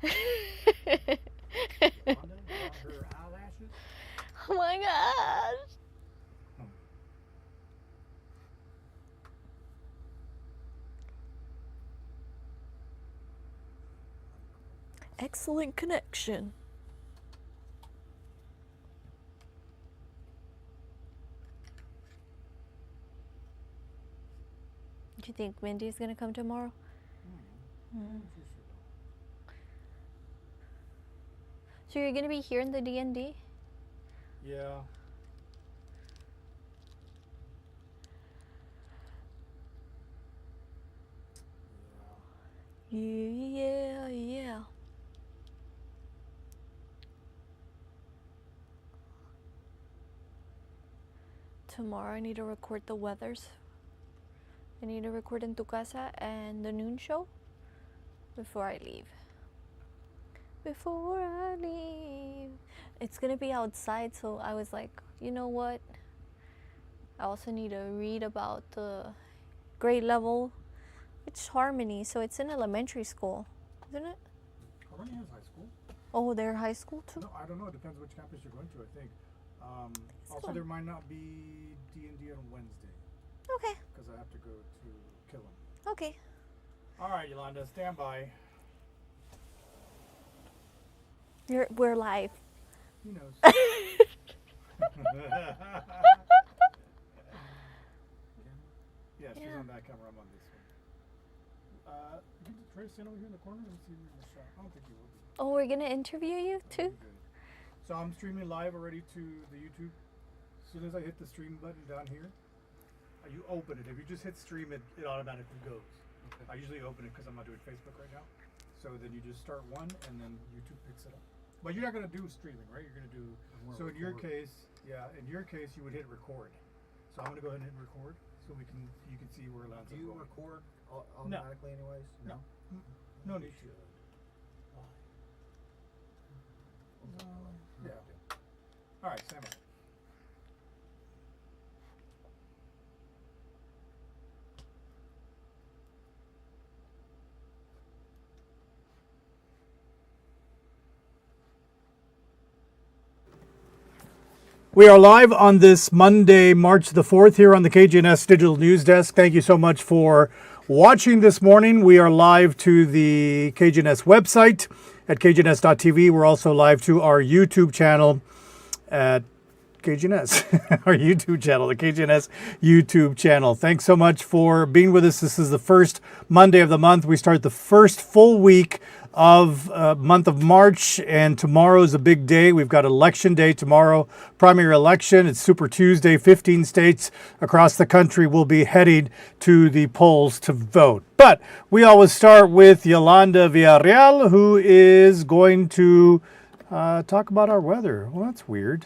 Her eyelashes. Oh my gosh. Excellent connection. Do you think Mindy's gonna come tomorrow? So you're gonna be here in the D&D? Yeah. Yeah. Tomorrow I need to record the weathers. I need to record in Tu Casa and the noon show before I leave. Before I leave. It's gonna be outside, so I was like, you know what? I also need to read about the grade level. It's Harmony, so it's in elementary school, isn't it? Harmony has high school. Oh, they're high school too? No, I don't know. It depends which campus you're going to, I think. Also, there might not be D&D on Wednesday Okay. because I have to go to Killam. Okay. All right, Yolanda, stand by. We're live. He knows. Yeah, she's on that camera. I'm on this one. Get the tray stand over here in the corner and see if the shot. I don't think you will be. Oh, we're gonna interview you too? Good. So I'm streaming live already to the YouTube. As soon as I hit the stream button down here, you open it. If you just hit stream, it automatically goes. Okay. I usually open it because I'm not doing Facebook right now. So then you just start one, and then YouTube picks it up. But you're not gonna do streaming, right? You're gonna do. So in your case, in your case, you would hit record. So I'm gonna go ahead and hit record, so you can see where Lanza. Do you record automatically, anyways? No. No need to. Yeah. All right, stand by. We are live on this Monday, March the 4th, here on the KGNS Digital News Desk. Thank you so much for watching this morning. We are live to the KGNS website at kgns.tv. We're also live to our YouTube channel at KGNS, our YouTube channel, the KGNS YouTube channel. Thanks so much for being with us. This is the first Monday of the month. We start the first full week of month of March, and tomorrow is a big day. We've got election day tomorrow, primary election. It's Super Tuesday. 15 states across the country will be heading to the polls to vote. But we always start with Yolanda Villarreal, who is going to talk about our weather. Well, that's weird.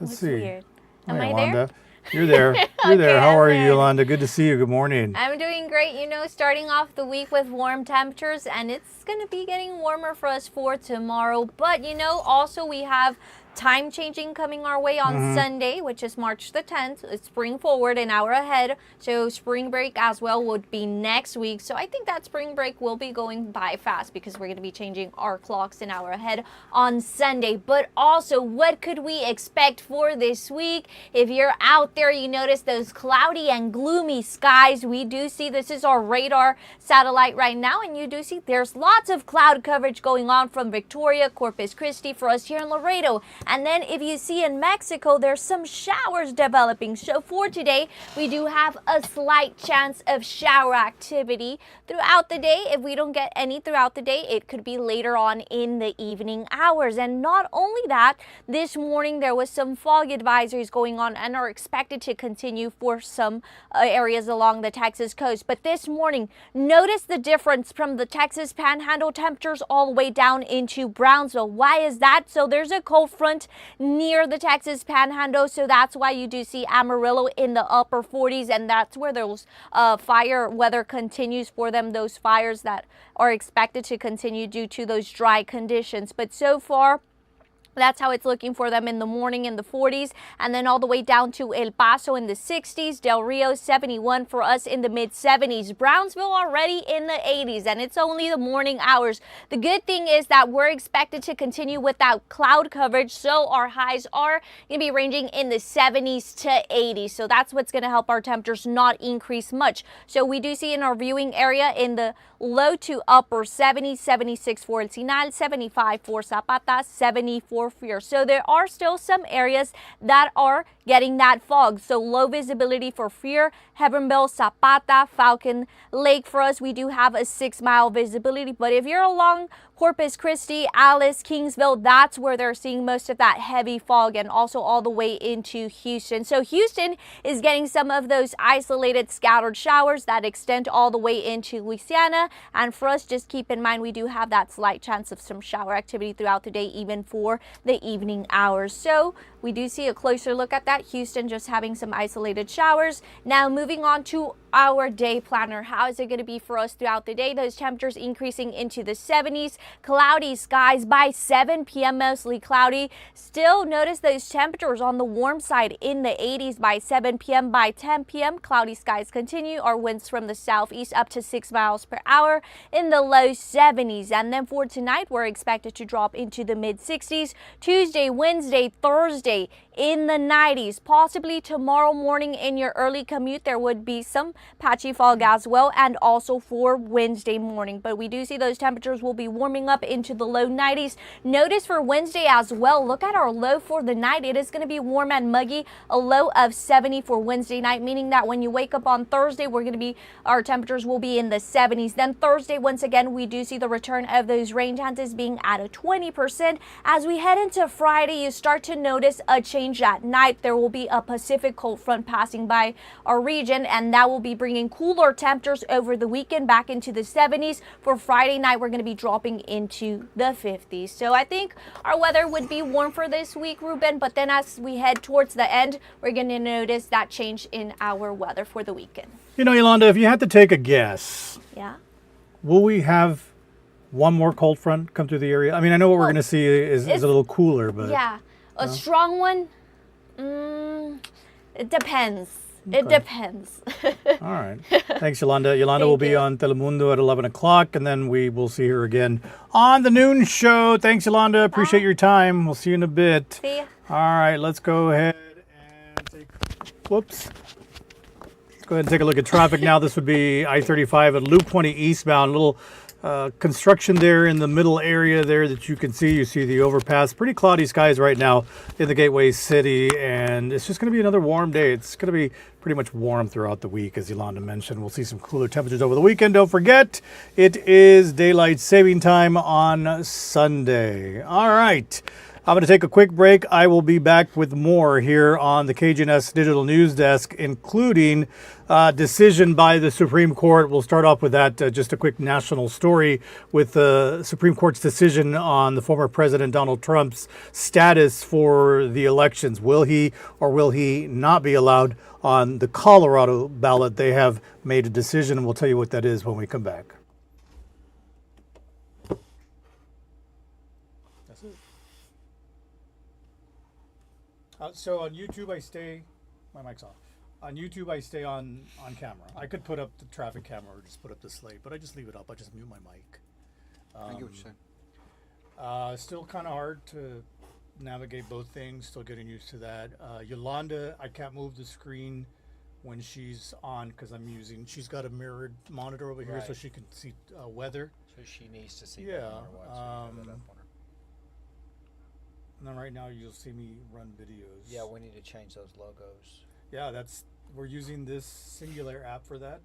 Let's see. Weird? Am Hi, I Yolanda. there? You're there. You're Okay, there. How I'm are you, there. Yolanda? Good to see you. Good morning. I'm doing great, starting off the week with warm temperatures, and it's going to be getting warmer for us for tomorrow. But, also we have time changing coming our way on Sunday, which is March the 10th. It's spring forward an hour ahead. So spring break as well would be next week. So I think that spring break will be going by fast because we're going to be changing our clocks an hour ahead on Sunday. But also, what could we expect for this week? If you're out there, you notice those cloudy and gloomy skies. We do see, this is our radar satellite right now, and you do see there's lots of cloud coverage going on from Victoria, Corpus Christi for us here in Laredo. And then if you see in Mexico, there's some showers developing. So for today, we do have a slight chance of shower activity throughout the day. If we don't get any throughout the day, it could be later on in the evening hours. And not only that, this morning there was some fog advisories going on and are expected to continue for some areas along the Texas coast. But this morning, notice the difference from the Texas Panhandle temperatures all the way down into Brownsville. Why is that? So there's a cold front near the Texas Panhandle, so that's why you do see Amarillo in the upper 40s, and that's where those fire weather continues for them, those fires that are expected to continue due to those dry conditions. But so far, That's how it's looking for them in the morning in the 40s, and then all the way down to El Paso in the 60s, Del Rio 71 for us in the mid 70s, Brownsville already in the 80s, and it's only the morning hours. The good thing is that we're expected to continue without cloud coverage, so our highs are going to be ranging in the 70s to 80s. So that's what's going to help our temperatures not increase much. So we do see in our viewing area in the low to upper 70s, 76 for El Sinal, 75 for Zapata, 74 for. So there are still some areas that are getting that fog. So low visibility for Freer, Heavenville, Zapata, Falcon Lake. For us, we do have a 6-mile visibility. But if you're along Corpus Christi, Alice, Kingsville, that's where they're seeing most of that heavy fog, and also all the way into Houston. So Houston is getting some of those isolated scattered showers that extend all the way into Louisiana. And for us, just keep in mind, we do have that slight chance of some shower activity throughout the day, even for the evening hours. So we do see a closer look at that. Houston just having some isolated showers. Now moving on to our day planner. How is it going to be for us throughout the day? Those temperatures increasing into the 70s. Cloudy skies by 7 p.m. mostly cloudy. Still notice those temperatures on the warm side in the 80s by 7 p.m. By 10 p.m. cloudy skies continue. Our winds from the southeast up to 6 miles per hour in the low 70s. And then for tonight, we're expected to drop into the mid 60s. Tuesday, Wednesday, Thursday in the 90s. Possibly tomorrow morning in your early commute, there would be some patchy fog as well, and also for Wednesday morning. But we do see those temperatures will be warming up into the low 90s. Notice for Wednesday as well, look at our low for the night. It is going to be warm and muggy, a low of 70 for Wednesday night, meaning that when you wake up on Thursday, our temperatures will be in the 70s. Then Thursday, once again, we do see the return of those rain chances being at a 20%. As we head into Friday, you start to notice a change at night. There will be a Pacific cold front passing by our region, and that will be bringing cooler temperatures over the weekend back into the 70s. For Friday night, we're going to be dropping into the 50s. So I think our weather would be warm for this week, Ruben, but then as we head towards the end, we're going to notice that change in our weather for the weekend. You know, Yolanda, if you had to take a guess, Yeah. will we have one more cold front come through the area? I mean, I know what we're going to see is a little cooler, but yeah, a strong one. It depends. Okay. It depends. All right. Thanks, Yolanda. Yolanda will be on Telemundo at 11 o'clock, and then we will see her again on the noon show. Thanks, Yolanda. Appreciate your time. We'll see you in a bit. See ya. All right, let's go ahead and Let's go ahead and take a look at traffic now. This would be I-35 at Loop 20 eastbound. A little construction there in the middle area there that you can see. You see the overpass. Pretty cloudy skies right now in the Gateway City, and it's just going to be another warm day. It's going to be pretty much warm throughout the week, as Yolanda mentioned. We'll see some cooler temperatures over the weekend. Don't forget, it is daylight saving time on Sunday. All right. I'm going to take a quick break. I will be back with more here on the KGNS Digital News Desk, including decision by the Supreme Court. We'll start off with that, just a quick national story with the Supreme Court's decision on the former President Donald Trump's status for the elections. Will he or will he not be allowed on the Colorado ballot? They have made a decision, and we'll tell you what that is when we come back. That's it. So on YouTube, my mic's off. On YouTube, I stay on camera. I could put up the traffic camera or just put up the slate, but I just leave it up. I just mute my mic. I get what you're saying. Still kind of hard to navigate both things. Still getting used to that. Yolanda, I can't move the screen when she's on because she's got a mirrored monitor over here so she can see weather. So she needs to see. Yeah. And then right now you'll see me run videos. Yeah, we need to change those logos. Yeah, we're using this Singular app for that,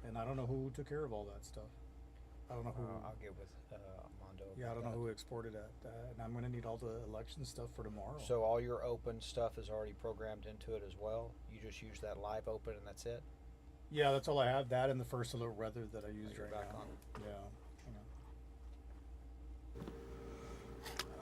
and I don't know who took care of all that stuff. I don't know who. I'll get with Armando. Yeah, I don't know who exported that, and I'm going to need all the election stuff for tomorrow. So all your open stuff is already programmed into it as well. You just use that live open, and that's it. Yeah, that's all I have. That and the first alert weather that I used right back now. on.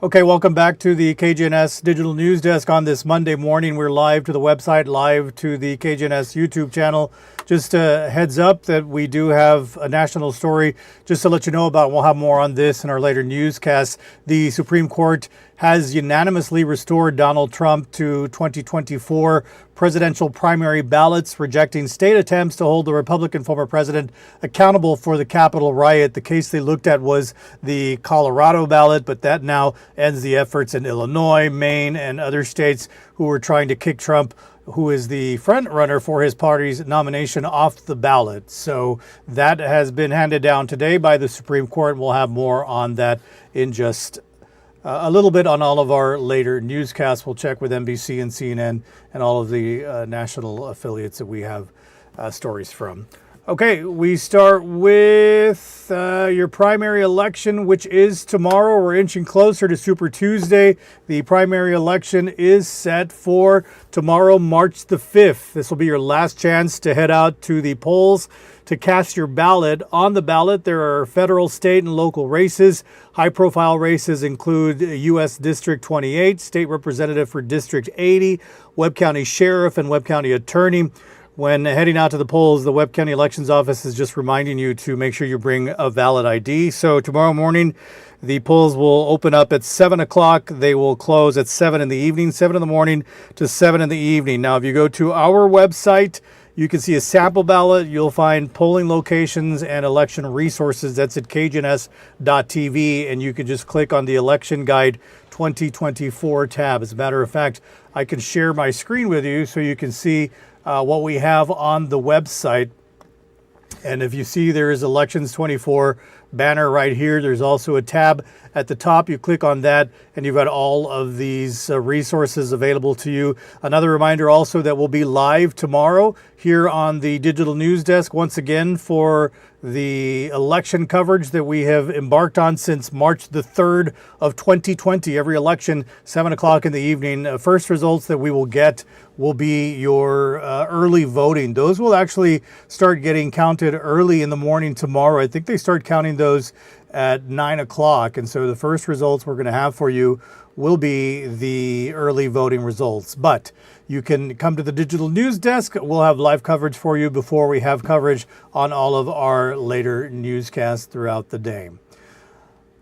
Yeah. Okay, welcome back to the KGNS Digital News Desk on this Monday morning. We're live to the website, live to the KGNS YouTube channel. Just a heads up that we do have a national story just to let you know about. We'll have more on this in our later newscasts. The Supreme Court has unanimously restored Donald Trump to 2024 presidential primary ballots, rejecting state attempts to hold the Republican former president accountable for the Capitol riot. The case they looked at was the Colorado ballot, but that now ends the efforts in Illinois, Maine, and other states who were trying to kick Trump, who is the front runner for his party's nomination, off the ballot. So that has been handed down today by the Supreme Court. We'll have more on that in just a little bit on all of our later newscasts. We'll check with NBC and CNN and all of the national affiliates that we have stories from. Okay, we start with your primary election, which is tomorrow. We're inching closer to Super Tuesday. The primary election is set for tomorrow, March the 5th. This will be your last chance to head out to the polls to cast your ballot. On the ballot, there are federal, state, and local races. High-profile races include U.S. District 28, State Representative for District 80, Webb County Sheriff, and Webb County Attorney. When heading out to the polls, the Webb County Elections Office is just reminding you to make sure you bring a valid ID. So tomorrow morning, the polls will open up at 7 o'clock. They will close at 7 in the evening, 7 in the morning to 7 in the evening. Now, if you go to our website, you can see a sample ballot. You'll find polling locations and election resources. That's at kgns.tv, and you can just click on the Election Guide 2024 tab. As a matter of fact, I can share my screen with you so you can see what we have on the website. And if you see there is Elections 24 banner right here, there's also a tab at the top. You click on that and you've got all of these resources available to you. Another reminder also that we'll be live tomorrow here on the Digital News Desk once again for the election coverage that we have embarked on since March the 3rd of 2020. Every election, 7 o'clock in the evening. First results that we will get will be your early voting. Those will actually start getting counted early in the morning tomorrow. I think they start counting those at 9 o'clock. And so the first results we're going to have for you will be the early voting results. But you can come to the Digital News Desk. We'll have live coverage for you before we have coverage on all of our later newscasts throughout the day.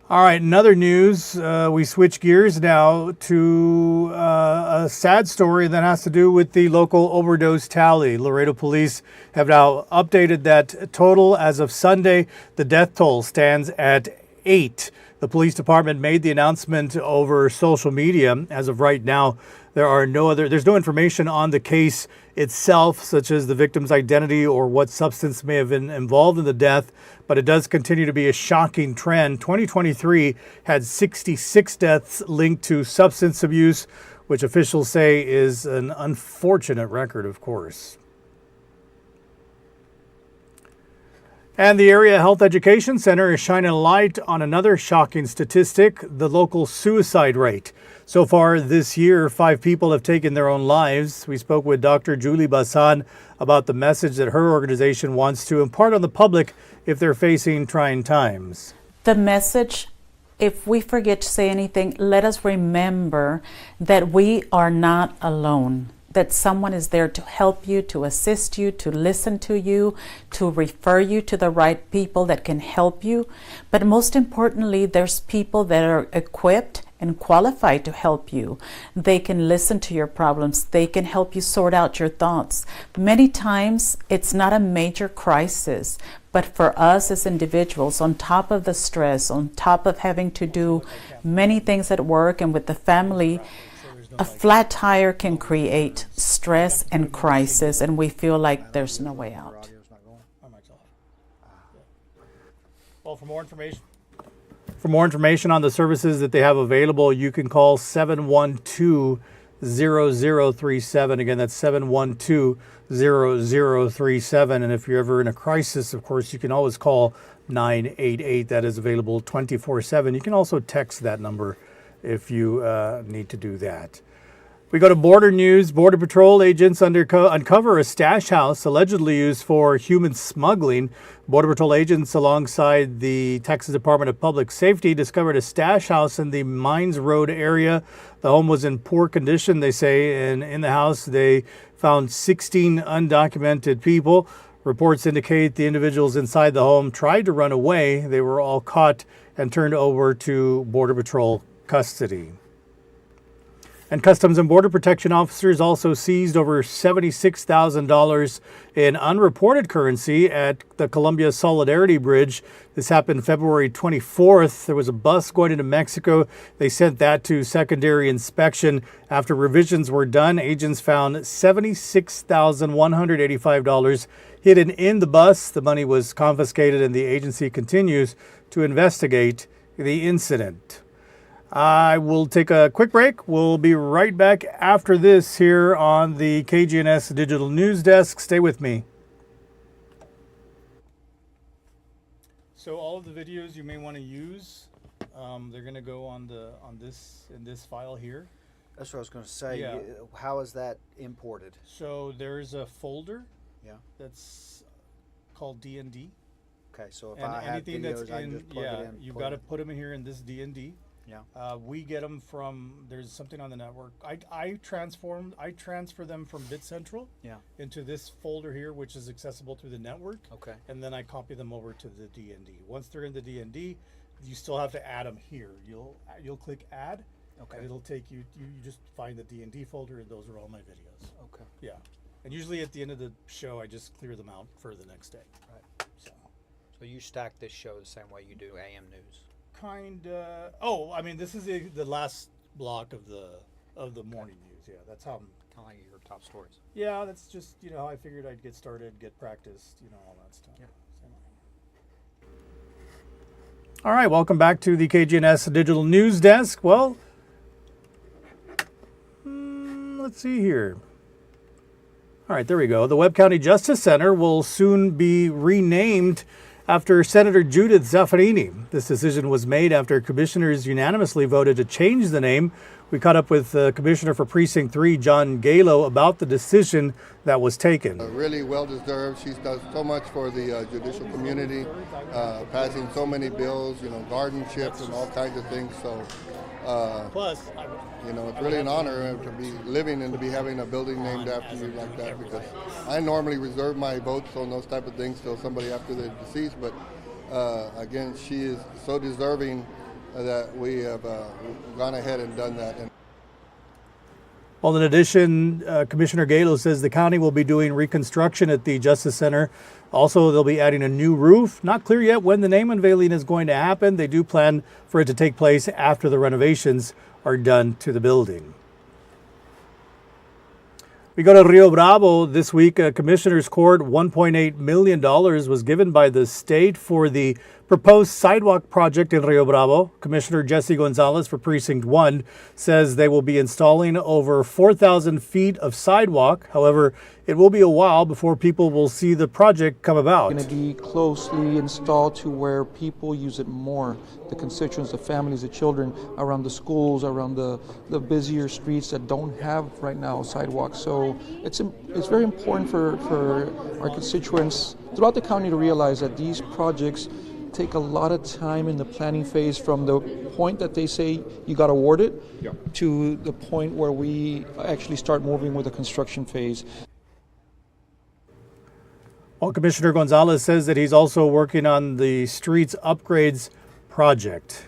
All right, in other news, we switch gears now to a sad story that has to do with the local overdose tally. Laredo police have now updated that total. As of Sunday, the death toll stands at 8. The police department made the announcement over social media. As of right now, there's no information on the case itself, such as the victim's identity or what substance may have been involved in the death, but it does continue to be a shocking trend. 2023 had 66 deaths linked to substance abuse, which officials say is an unfortunate record, of course. And the Area Health Education Center is shining a light on another shocking statistic, the local suicide rate. So far this year, 5 people have taken their own lives. We spoke with Dr. Julie Basan about the message that her organization wants to impart on the public if they're facing trying times. The message, if we forget to say anything, let us remember that we are not alone. That someone is there to help you, to assist you, to listen to you, to refer you to the right people that can help you. But most importantly, there's people that are equipped and qualified to help you. They can listen to your problems. They can help you sort out your thoughts. Many times, it's not a major crisis, but for us as individuals, on top of the stress, on top of having to do many things at work and with the family, a flat tire can create stress and crisis, and we feel like there's no way out. Well, for more information on the services that they have available, you can call 712-0037. Again, that's 712-0037. And if you're ever in a crisis, of course, you can always call 988. That is available 24/7. You can also text that number if you need to do that. We go to border news. Border Patrol agents uncover a stash house allegedly used for human smuggling. Border Patrol agents, alongside the Texas Department of Public Safety, discovered a stash house in the Mines Road area. The home was in poor condition, they say, and in the house they found 16 undocumented people. Reports indicate the individuals inside the home tried to run away. They were all caught and turned over to Border Patrol custody. And Customs and Border Protection officers also seized over $76,000 in unreported currency at the Columbia Solidarity Bridge. This happened February 24th. There was a bus going into Mexico. They sent that to secondary inspection. After revisions were done, agents found $76,185 hidden in the bus. The money was confiscated, and the agency continues to investigate the incident. I will take a quick break. We'll be right back after this here on the KGNS Digital News Desk. Stay with me. So all of the videos you may want to use, they're going to go on this file here. That's what I was going to say. Yeah. How is that imported? So there's a folder Yeah. that's called D&D. Okay, so if And I have anything videos, that's I can in, just plug yeah, it in. you've plug got to it. put them in here in this D&D. Yeah. We get them from, there's something on the network. I transfer them from BitCentral Yeah. into this folder here, which is accessible through the network. Okay. And then I copy them over to the D&D. Once they're in the D&D, you still have to add them here. You'll click add. Okay. And it'll take you just find the D&D folder, and those are all my videos. Okay. Yeah. And usually at the end of the show, I just clear them out for the next day. Right. So. So you stack this show the same way you do AM news. This is the last block of the morning news. Yeah, that's how. Kind of like your top stories. Yeah, that's just how I figured I'd get started, get practiced, all that stuff. Yeah. All right, welcome back to the KGNS Digital News Desk. Well, let's see here. All right, there we go. The Webb County Justice Center will soon be renamed after Senator Judith Zaffarini. This decision was made after commissioners unanimously voted to change the name. We caught up with Commissioner for Precinct 3, John Galo, about the decision that was taken. Really well deserved. She's done so much for the judicial community, passing so many bills, guardianships and all kinds of things. So, Plus, it's really an honor to be living and to be having a building named after you like that, because I normally reserve my votes on those type of things till somebody after they're deceased. But again, she is so deserving that we have gone ahead and done that. Well, in addition, Commissioner Galo says the county will be doing reconstruction at the Justice Center. Also, they'll be adding a new roof. Not clear yet when the name unveiling is going to happen. They do plan for it to take place after the renovations are done to the building. We go to Rio Bravo this week. Commissioner's Court, $1.8 million was given by the state for the proposed sidewalk project in Rio Bravo. Commissioner Jesse Gonzalez for Precinct 1 says they will be installing over 4,000 feet of sidewalk. However, it will be a while before people will see the project come about. It's going to be closely installed to where people use it more. The constituents, the families, the children around the schools, around the busier streets that don't have right now sidewalks. So it's very important for our constituents throughout the county to realize that these projects take a lot of time in the planning phase, from the point that they say you got awarded to the point where we actually start moving with the construction phase. Well, Commissioner Gonzalez says that he's also working on the streets upgrades project.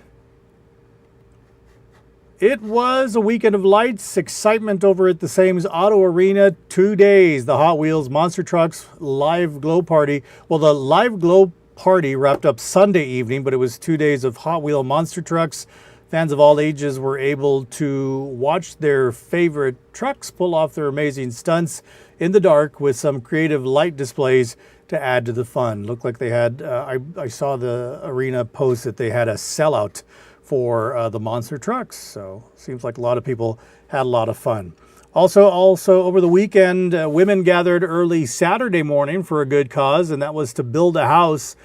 It was a weekend of lights, excitement over at the Sames Auto Arena. 2 days, the Hot Wheels Monster Trucks Live Glow Party. Well, the Live Glow Party wrapped up Sunday evening, but it was 2 days of Hot Wheel Monster Trucks. Fans of all ages were able to watch their favorite trucks pull off their amazing stunts in the dark with some creative light displays to add to the fun. Looked like they had, I saw the arena post that they had a sellout for the monster trucks. So seems like a lot of people had a lot of fun. Also over the weekend, women gathered early Saturday morning for a good cause, and that was to build a house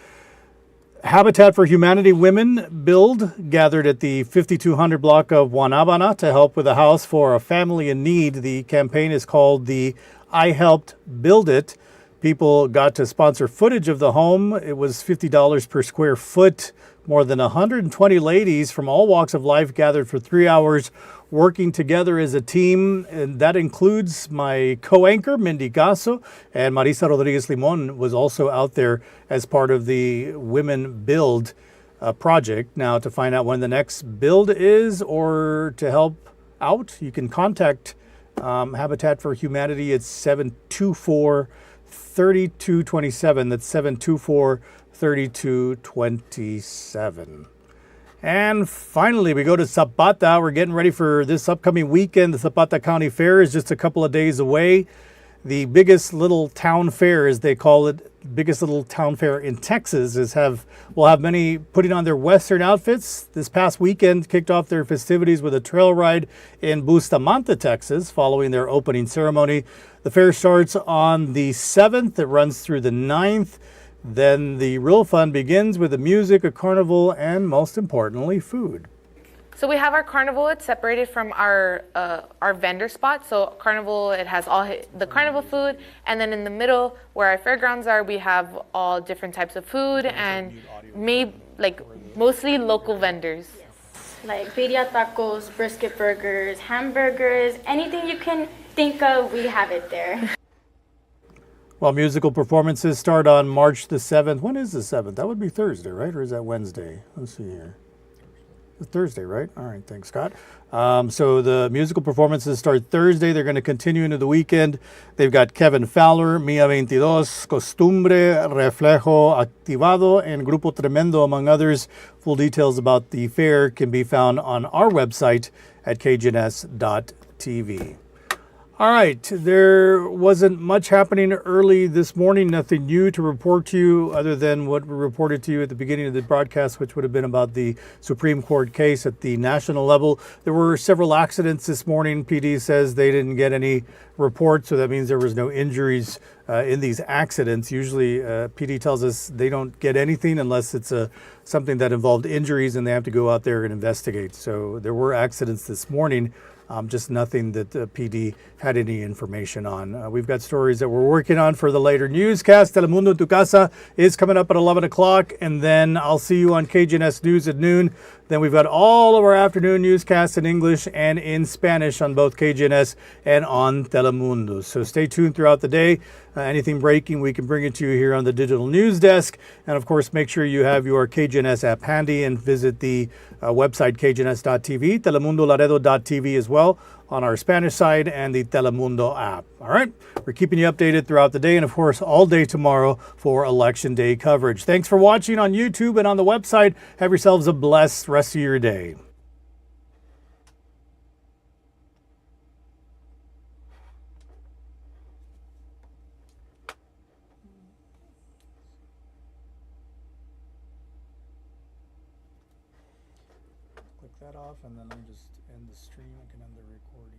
Habitat for Humanity Women Build gathered at the 5200 block of Guanabana to help with a house for a family in need. The campaign is called the I Helped Build It. People got to sponsor footage of the home. It was $50 per square foot. More than 120 ladies from all walks of life gathered for 3 hours working together as a team. And that includes my co-anchor, Mindy Gasso, and Marisa Rodriguez Limon was also out there as part of the Women Build project. Now, to find out when the next build is or to help out, you can contact Habitat for Humanity. It's 724-3227. That's 724-3227. And finally, we go to Zapata. We're getting ready for this upcoming weekend. The Zapata County Fair is just a couple of days away. The biggest little town fair, as they call it, biggest little town fair in Texas, will have many putting on their Western outfits. This past weekend kicked off their festivities with a trail ride in Bustamante, Texas, following their opening ceremony. The fair starts on the 7th. It runs through the 9th. Then the real fun begins with the music, a carnival, and most importantly, food. So we have our carnival. It's separated from our vendor spot. So carnival, it has all the carnival food, and then in the middle, where our fairgrounds are, we have all different types of food and mostly local vendors. Like birria tacos, brisket burgers, hamburgers, anything you can think of, we have it there. Well, musical performances start on March the 7th. When is the 7th? That would be Thursday, right? Or is that Wednesday? Let's see here. It's Thursday, right? All right, thanks, Scott. So the musical performances start Thursday. They're going to continue into the weekend. They've got Kevin Fowler, Mia 22, Costumbre, Reflejo Activado, and Grupo Tremendo, among others. Full details about the fair can be found on our website at kgns.tv. All right, there wasn't much happening early this morning, nothing new to report to you other than what we reported to you at the beginning of the broadcast, which would have been about the Supreme Court case at the national level. There were several accidents this morning. PD says they didn't get any reports, so that means there was no injuries in these accidents. Usually PD tells us they don't get anything unless it's something that involved injuries and they have to go out there and investigate. So there were accidents this morning. Just nothing that the PD had any information on. We've got stories that we're working on for the later newscast. Telemundo en tu Casa is coming up at 11 o'clock, and then I'll see you on KGNS News at noon. Then we've got all of our afternoon newscasts in English and in Spanish on both KGNS and on Telemundo. So stay tuned throughout the day. Anything breaking, we can bring it to you here on the digital news desk. And of course, make sure you have your KGNS app handy and visit the website kgns.tv, telemundolaredo.tv as well on our Spanish side, and the Telemundo app. All right, we're keeping you updated throughout the day and of course all day tomorrow for Election Day coverage. Thanks for watching on YouTube and on the website. Have yourselves a blessed rest of your day. Click that off and then let me just end the stream. I can end the recording.